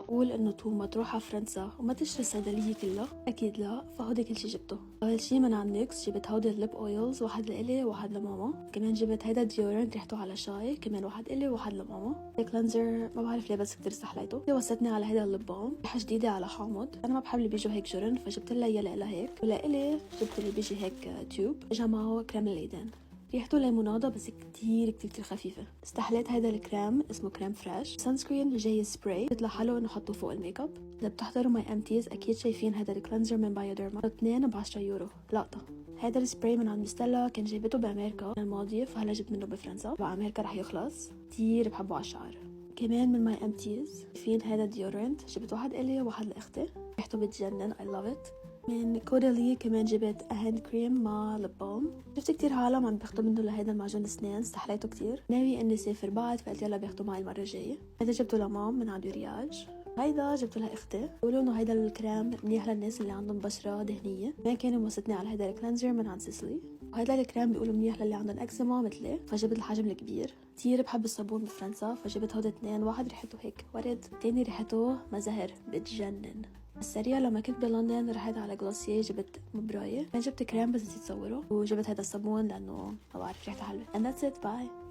قول انه توما تروح على فرنسا وما تشتري الصيدليه كلها؟ اكيد لا. فهودي كل شي جبته. اول شي من عند نيكس جبت هودي الليب اويلز، واحد لإلي وواحد لماما. كمان جبت هيدا ديورنت ريحته على شاي، كمان واحد إلي وواحد لماما. كلينزر ما بعرف ليه بس كتير استحليته. وصلتني على هيدا الليب بوم، ريحه جديده على حامض. انا ما بحب اللي بيجوا هيك جرن، فجبت لها اياه لها هيك. ولإلي جبت اللي بيجي هيك تيوب، اجا معه كريم الليدين، ريحته ليموناده بس كتير كتير كتير خفيفه. استحليت هيدا الكريم اسمه كريم فريش. سان سكرين جاي سبراي، بيطلع حلو انه حطوه فوق الميك اب. اذا بتحضروا ماي امتيز اكيد شايفين هيدا الكلينزر من بايوديرما، 2 ب 10 يورو لقطه. هيدا السبراي من عند مستلا، كان جايبته بامريكا الماضيه، فهلا جبت منه بفرنسا. بامريكا رح يخلص، كتير بحبه على الشعر. كمان من ماي امتيز فين هيدا ديورنت، جبت واحد الي وواحد لاختي، ريحته بتجنن، اي لاف ات. من كودالي كمان جبت هاند كريم مع ليب بالم. شفت كتير عالم عم بياخدوا منه لهيدا المعجون اسنان، استحليته كتير. ناوي اني سافر بعد، فقلت يلا بياخدوا معي المره الجايه. هيدا جبته لمام من عند رياج. هيدا جبته لأختي، بيقولوا انه هيدا الكريم منيح للناس اللي عندهم بشره دهنيه. ما كانوا موصتني على هيدا الكلينزر من عند سيسلي. وهيدا الكريم بيقولوا منيح للي عندهم اكزيما مثلي، فجبت الحجم الكبير. كتير بحب الصابون بفرنسا، فجبت هودا 2، واحد ريحته هيك ورد، تاني ريحته مزهر بتجنن. السريع لما كنت بلندن رحت على جلوسيه، جبت مبرايه، كان جبت كريم بس نسيت صوره، وجبت هذا الصابون لانه ما بعرف ريحته حلوه. and that's it, bye.